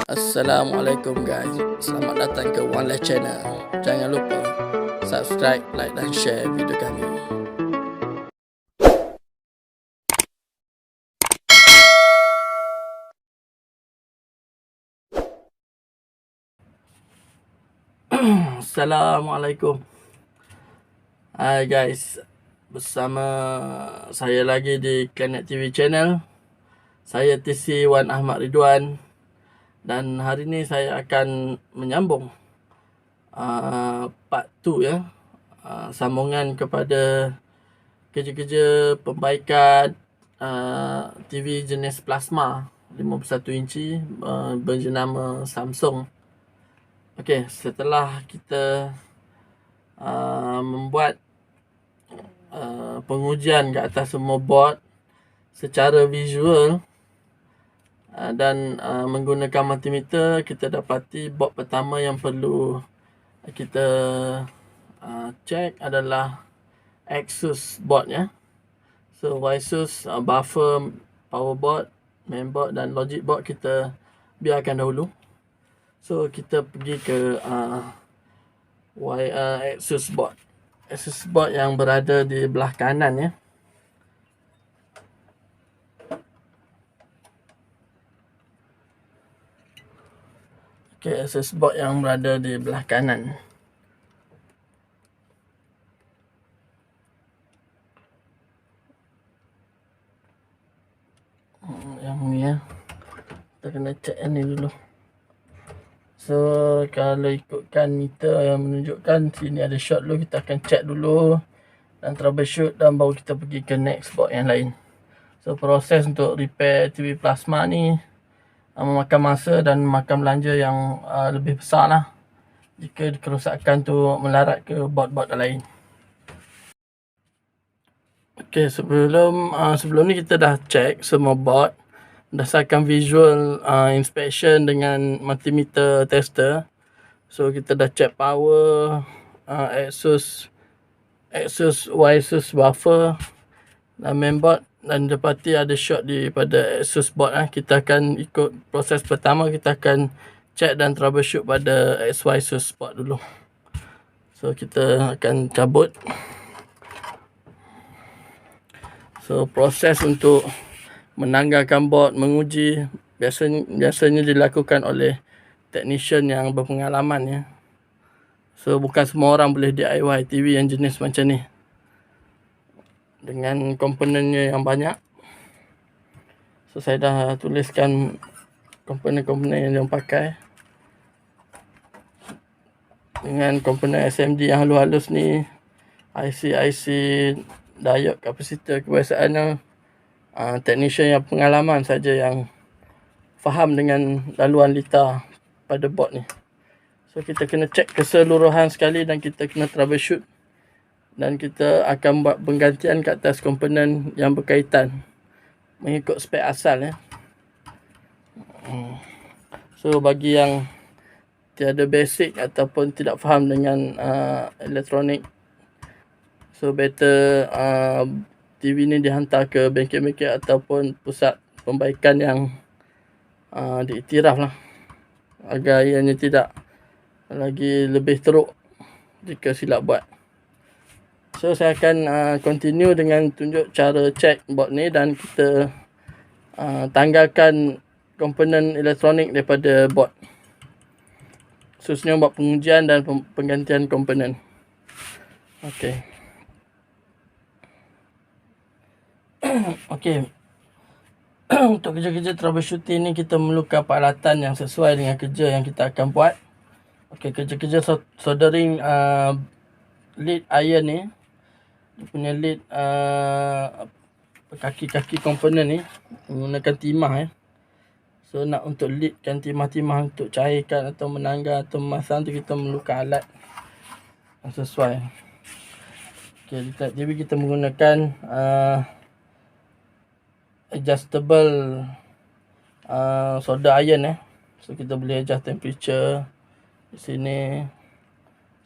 Assalamualaikum guys, selamat datang ke One Less Channel. Jangan lupa subscribe, like dan share video kami. Assalamualaikum. Hai guys, bersama saya lagi di Planet TV Channel. Saya TC Wan Ahmad Ridwan. Dan hari ni saya akan menyambung part 2 ya. Sambungan kepada kerja-kerja perbaikan TV jenis plasma 51 inci berjenama Samsung. Okey, setelah kita membuat pengujian ke atas semua board secara visual dan menggunakan multimeter, kita dapati board pertama yang perlu kita cek adalah Asus board ya. So Asus buffer, power board, mainboard dan logic board kita biarkan dahulu. So kita pergi ke Asus board. Asus board yang berada di belah kanan ya. Okay, Asus board yang berada di belah kanan. Yang ni ya. Kita kena check yang ni dulu. So kalau ikutkan meter yang menunjukkan sini ada short dulu, kita akan check dulu dan troubleshoot dan baru kita pergi ke next board yang lain. So proses untuk repair TV plasma ni memakan masa dan memakan belanja yang lebih besar lah jika kerosakan tu melarat ke board-board lain. Okay, sebelum ni kita dah check semua board berdasarkan visual inspection dengan multimeter tester. So kita dah check power, Asus buffer dan mainboard, dan dapati ada short pada Asus board. Kita akan ikut proses pertama, kita akan check dan troubleshoot pada Asus board dulu. So kita akan cabut. So proses untuk menanggalkan board, menguji biasanya dilakukan oleh technician yang berpengalaman ya. So bukan semua orang boleh DIY TV yang jenis macam ni dengan komponennya yang banyak. So saya dah tuliskan komponen-komponen yang dia pakai. Dengan komponen SMD yang halus-halus ni, IC diode kapasitor, kebiasaannya technician yang pengalaman saja yang faham dengan laluan litar pada board ni. So kita kena cek keseluruhan sekali dan kita kena troubleshoot, dan kita akan buat penggantian ke atas komponen yang berkaitan mengikut spek asal ya. So bagi yang tiada basic ataupun tidak faham dengan elektronik, so better TV ni dihantar ke bengkel-bengkel ataupun pusat pembaikan yang diiktiraf lah, agar ianya tidak lagi lebih teruk jika silap buat. So saya akan continue dengan tunjuk cara check board ni, dan kita tanggalkan komponen elektronik daripada board, khususnya buat pengujian dan penggantian komponen. Okey. Okey. Untuk kerja-kerja troubleshooting ni kita memerlukan peralatan yang sesuai dengan kerja yang kita akan buat. Okey, kerja-kerja soldering lead iron ni, dia punya lead kaki-kaki komponen ni menggunakan timah ya. So nak untuk leadkan timah-timah untuk cairkan atau menanggal atau memasang tu, kita memerlukan alat yang sesuai. Okey, jadi kita menggunakan adjustable solder iron So kita boleh adjust temperature di sini.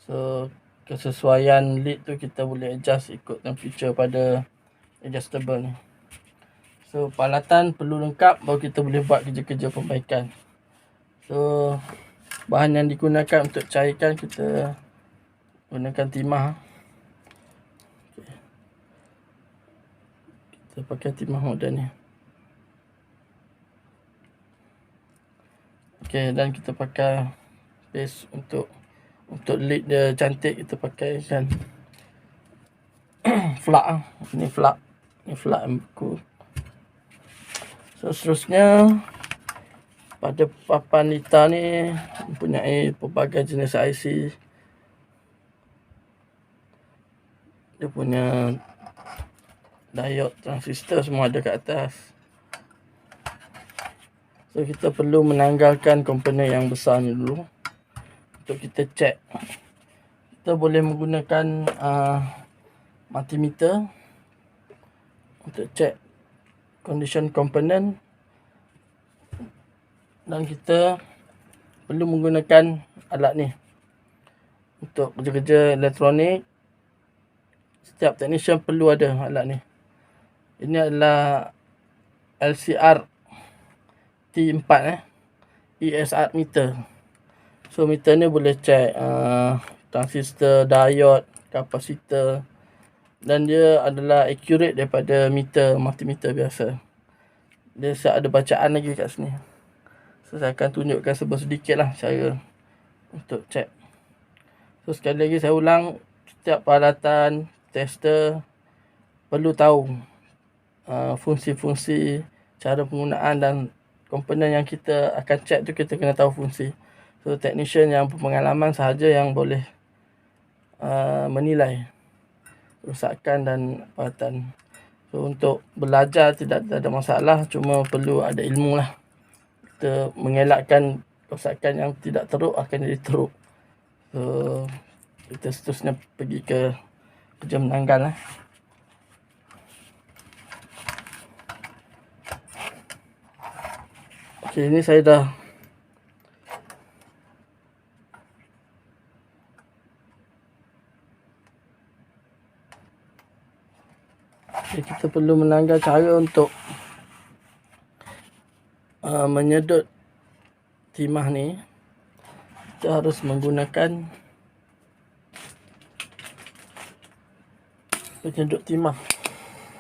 So kesesuaian lead tu kita boleh adjust ikut temperature pada adjustable ni. So peralatan perlu lengkap baru kita boleh buat kerja-kerja perbaikan. So bahan yang digunakan untuk cairkan, kita gunakan timah. Kita pakai timah model ni. Okey, dan kita pakai paste untuk lid dia cantik, kita pakai kan flak. Ini flak yang beku. So seterusnya, pada papan litar ni mempunyai pelbagai jenis IC. Dia punya diode, transistor semua ada kat atas. So kita perlu menanggalkan komponen yang besar ni dulu untuk kita check. Kita boleh menggunakan multimeter untuk check condition komponen, dan kita perlu menggunakan alat ni untuk kerja-kerja elektronik. Setiap technician perlu ada alat ni. Ini adalah LCR T4 ESR meter. So meter ni boleh check transistor, diode, kapasitor, dan dia adalah accurate daripada meter multimeter biasa. Dia ada bacaan lagi kat sini. So saya akan tunjukkan sedikit lah cara untuk check. So sekali lagi saya ulang, setiap peralatan tester perlu tahu fungsi-fungsi, cara penggunaan, dan komponen yang kita akan check tu kita kena tahu fungsi. So technician yang berpengalaman sahaja yang boleh menilai kerosakan dan peralatan. So untuk belajar tidak ada masalah, cuma perlu ada ilmu lah. Kita mengelakkan kerosakan yang tidak teruk akan jadi teruk. So kita seterusnya pergi ke kerja menanggal lah. Okey, ini saya dah kita perlu menanggal cara untuk menyedut timah ni. Kita harus menggunakan penyedut timah.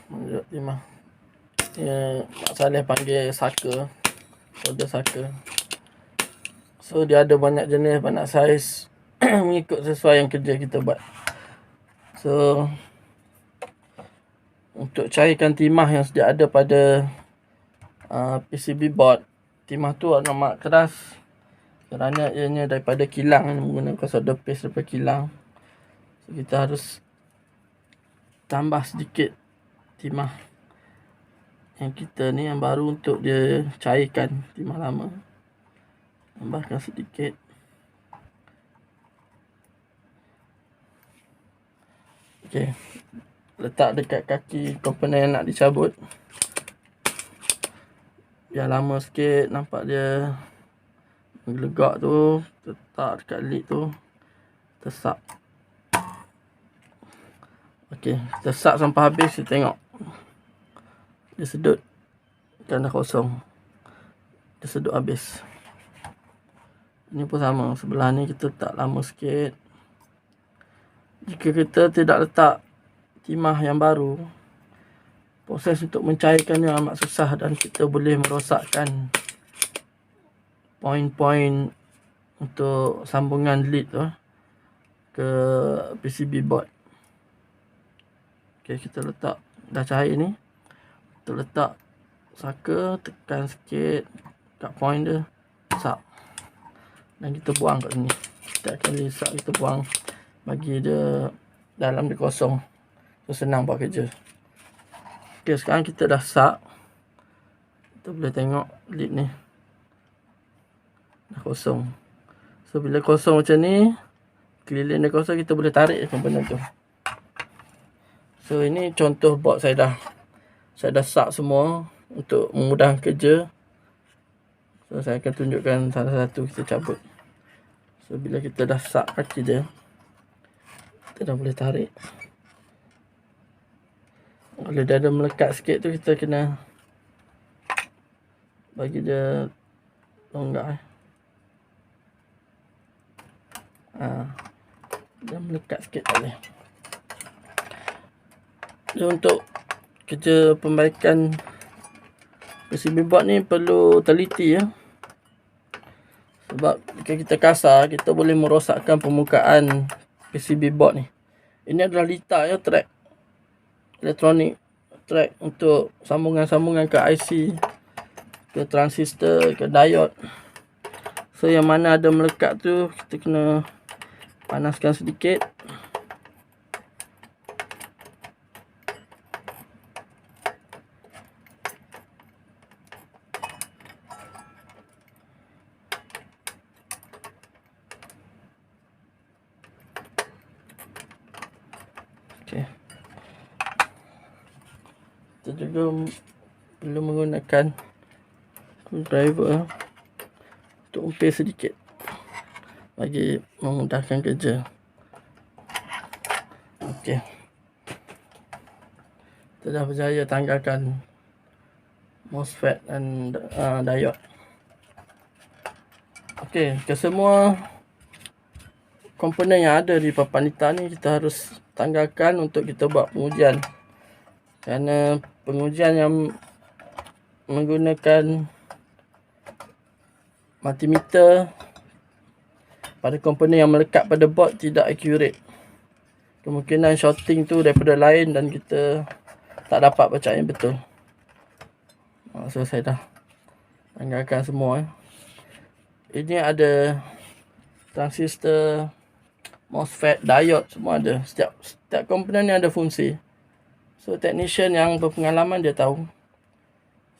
Mak Saleh panggil saka, solder saka. So dia ada banyak jenis, banyak saiz mengikut sesuai yang kerja kita buat. So untuk cairkan timah yang sedia ada pada PCB board, timah tu amat keras kerana ianya daripada kilang, menggunakan solder paste daripada kilang. So kita harus tambah sedikit timah yang kita ni, yang baru, untuk dia cairkan timah lama. Tambahkan sedikit. Okey, letak dekat kaki komponen yang nak dicabut. Biar lama sikit, nampak dia menggelegak tu. Letak dekat lid tu, tesak. Okey, tesak sampai habis. Kita tengok dia sedut, kan dah kosong. Dia sedut habis. Ini pun sama, sebelah ni kita letak lama sikit. Jika kita tidak letak timah yang baru, proses untuk mencairkannya amat susah, dan kita boleh merosakkan poin-poin untuk sambungan lid tu ke PCB board. Okey, kita letak dah cair ni. Kita letak saka, tekan sikit kat point dia, sak. Dan kita buang kat sini. Setiap kali sak kita buang, bagi dia dalam dia kosong. So senang buat kerja. Okey, sekarang kita dah sak. Kita boleh tengok lid ni dah kosong. So bila kosong macam ni, keliling dia kosong, kita boleh tarik komponen tu. So ini contoh board saya dah sak semua untuk memudahkan kerja. So saya akan tunjukkan satu-satu kita cabut. So bila kita dah sak kaki dia, kita dah boleh tarik. Kalau dia ada melekat sikit tu, kita kena bagi dia longgar. Dia melekat sikit boleh. Jadi untuk kerja perbaikan PCB board ni perlu teliti ya. Sebab jika kita kasar, kita boleh merosakkan permukaan PCB board ni. Ini adalah litar ya, track elektronik, track untuk sambungan-sambungan ke IC, ke transistor, ke diode. So yang mana ada melekat tu, kita kena panaskan sedikit. Okay. Kita juga perlu menggunakan screwdriver untuk umpil sedikit bagi memudahkan kerja. Okey. Kita dah berjaya tanggalkan MOSFET dan diode. Okey, kesemua komponen yang ada di papan hitam ni kita harus tanggalkan untuk kita buat pengujian. Kerana pengujian yang menggunakan multimeter pada komponen yang melekat pada board tidak accurate. Kemungkinan shorting tu daripada lain dan kita tak dapat baca yang betul. So saya dah tanggalkan semua. Ini ada transistor, MOSFET, diode, semua ada. Setiap komponen ni ada fungsi. So technician yang berpengalaman dia tahu.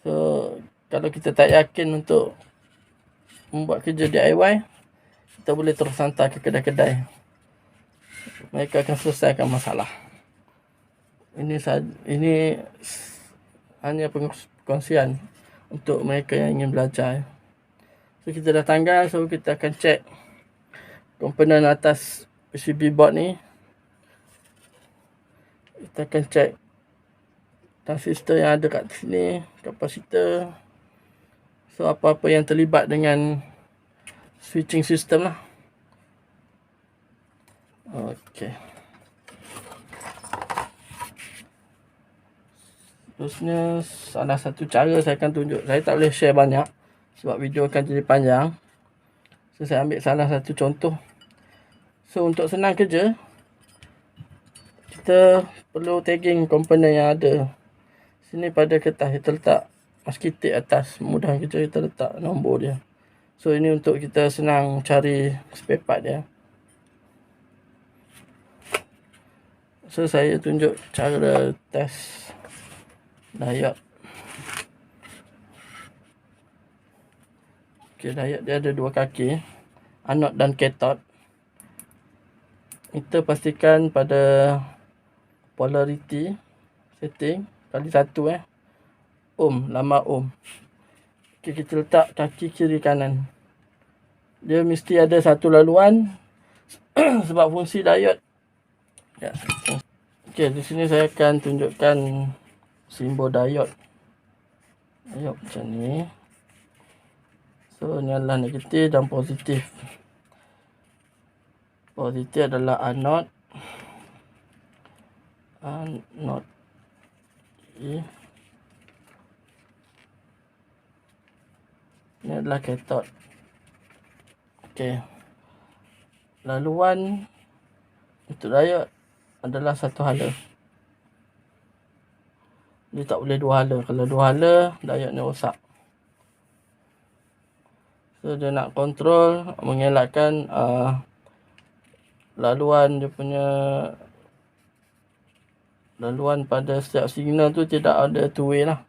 So kalau kita tak yakin untuk membuat kerja DIY, kita boleh terus hantar ke kedai-kedai. Mereka akan selesaikan masalah. Ini hanya perkongsian untuk mereka yang ingin belajar. So kita dah tanggal, so kita akan cek komponen atas PCB board ni. Kita akan cek transistor yang ada kat sini, kapasitor. So apa-apa yang terlibat dengan switching system lah. Okey. Terusnya salah satu cara saya akan tunjuk. Saya tak boleh share banyak sebab video akan jadi panjang. So saya ambil salah satu contoh. So untuk senang kerja, kita perlu tagging komponen yang ada. Sini pada kertas kita letak masking tape atas. Mudah kerja, kita letak nombor dia. So ini untuk kita senang cari spare part dia. So saya tunjuk cara test diode. Okay, diode dia ada dua kaki, anode dan cathode. Kita pastikan pada polarity setting kali 1 ohm, lambang ohm. Okay, kita letak kaki kiri kanan. Dia mesti ada satu laluan sebab fungsi diode. Ya. Okey, di sini saya akan tunjukkan simbol diode. Diode macam ni. So, ni adalah negatif dan positif. Positif adalah anode. Anode. Okay. Ini adalah cathode. Okey. Laluan untuk diode adalah satu hala. Dia tak boleh dua hala. Kalau dua hala, diode ni rosak. So dia nak kontrol, mengelakkan laluan dia punya laluan pada setiap signal tu tidak ada two way lah.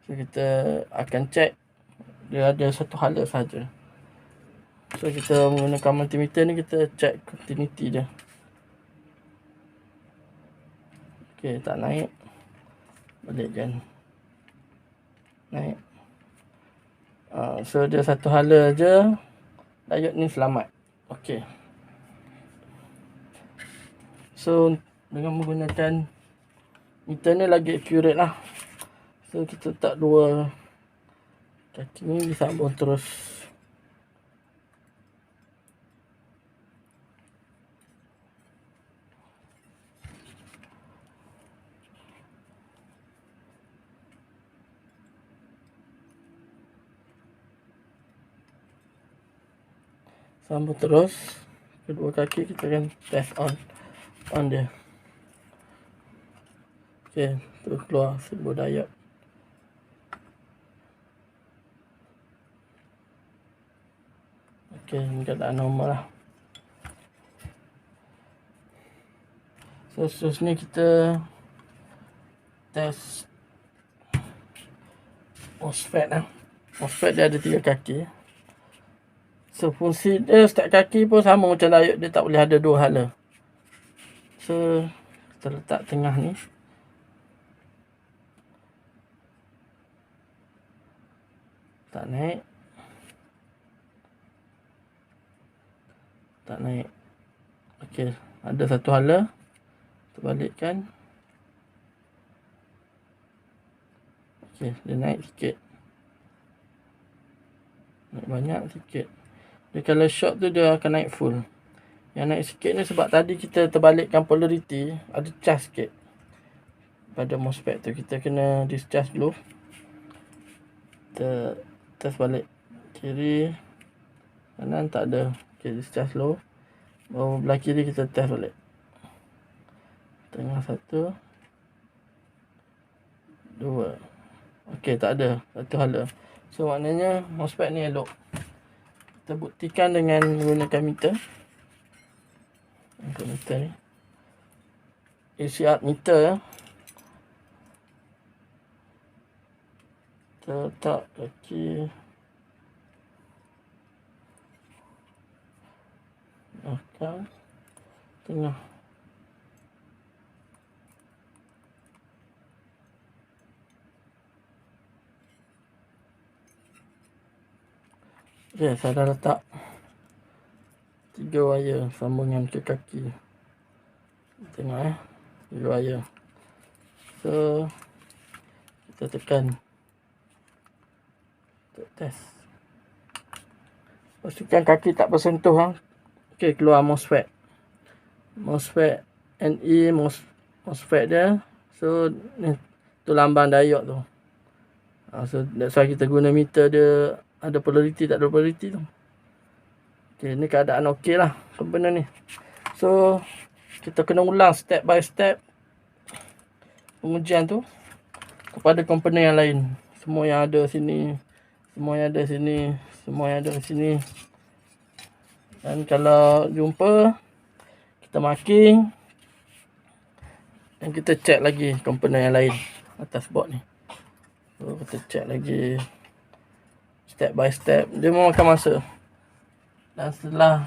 So kita akan check dia ada satu hala saja. So kita menggunakan multimeter ni, kita check continuity dia. Okey, tak naik. Balik kan. Naik. So dia satu hala je. Diode ni selamat. Okey. So dengan menggunakan meter ni lagi accurate lah. So kita letak dua kaki ni disambung terus. Sambung terus. Kedua kaki kita akan test on dia. Okey, tu keluar simbol diode. Okey, ini keadaan normal lah. So seterusnya kita test MOSFET lah. MOSFET dia ada 3 kaki. So fungsi dia setiap kaki pun sama macam diode, dia tak boleh ada 2 hala. So kita letak tengah ni. Tak naik. Tak naik. Okey, ada satu hala. Terbalikkan. Okey, dia naik sikit. Naik banyak sikit. Dia kalau short tu dia akan naik full. Yang naik sikit ni sebab tadi kita terbalikkan polarity, ada charge sikit pada MOSFET tu. Kita kena discharge dulu. Kita test balik. Kiri, kanan tak ada. Okay, discharge dulu. Baru belah kiri kita test balik. Tengah 1, 2. Okey, tak ada. Satu hala. So maknanya MOSFET ni elok. Kita buktikan dengan menggunakan meter. Meter ni ACR meter ya. Kita letak kaki belakang, tengah. Okay, saya dah letak 3 wire sambungan ke kaki. Tengok 3 wire. So kita tekan untuk test. Pastikan kaki tak bersentuh ha. Okey, keluar MOSFET. MOSFET NE, MOSFET dia. So ni tu lambang diode tu. So that's why kita guna meter dia ada polarity tak ada polarity tu. Okey, ni keadaan okey lah benda ni. So kita kena ulang step by step pengujian tu kepada komponen yang lain. Semua yang ada sini, semua yang ada sini, semua yang ada sini. Dan kalau jumpa, kita marking dan kita check lagi komponen yang lain atas board ni. So kita check lagi step by step. Dia memakan masa. Dan setelah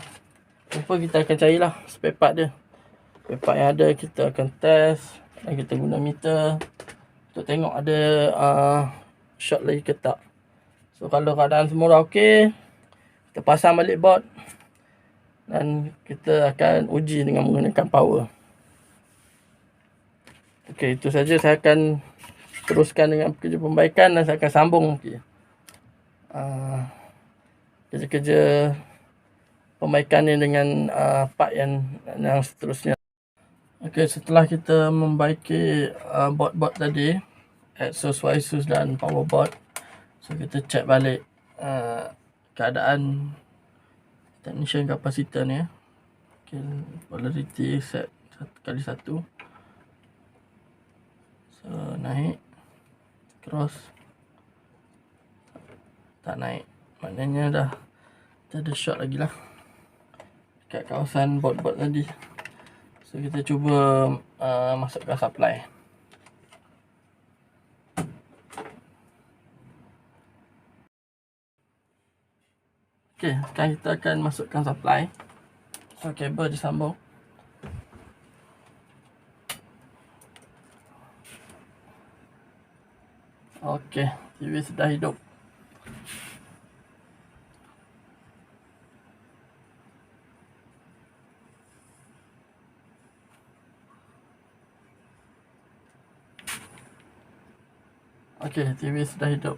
jumpa, kita akan carilah spare part dia. Spare part yang ada kita akan test dan kita guna meter untuk tengok ada short lagi ke tak. So kalau keadaan semua dah okey, kita pasang balik board dan kita akan uji dengan menggunakan power. Okey, itu saja. Saya akan teruskan dengan kerja pembaikan dan saya akan sambung kerja-kerja pembaikan ni dengan part yang seterusnya. Okey, setelah kita membaiki board-board tadi, Exos, Ysus dan power board, so kita check balik keadaan technician capacitor ni. Okay, polarity set 1x1. So naik, cross, tak naik, maknanya dah ada short lagi lah dekat kawasan board-board tadi. So kita cuba masukkan supply. Okey, sekarang kita akan masukkan supply. So kabel disambung. Okey, TV sudah hidup. Okey, TV sudah hidup.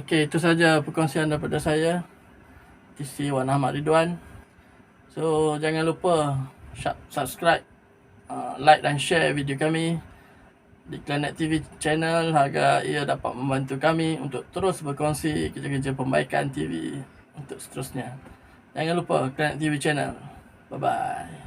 Okey, itu saja perkongsian daripada saya, TC Wan Ahmad Ridwan. So jangan lupa subscribe, like dan share video kami di Planet TV channel agar ia dapat membantu kami untuk terus berkongsi kerja-kerja pembaikan TV untuk seterusnya. Jangan lupa Planet TV Channel. Bye bye.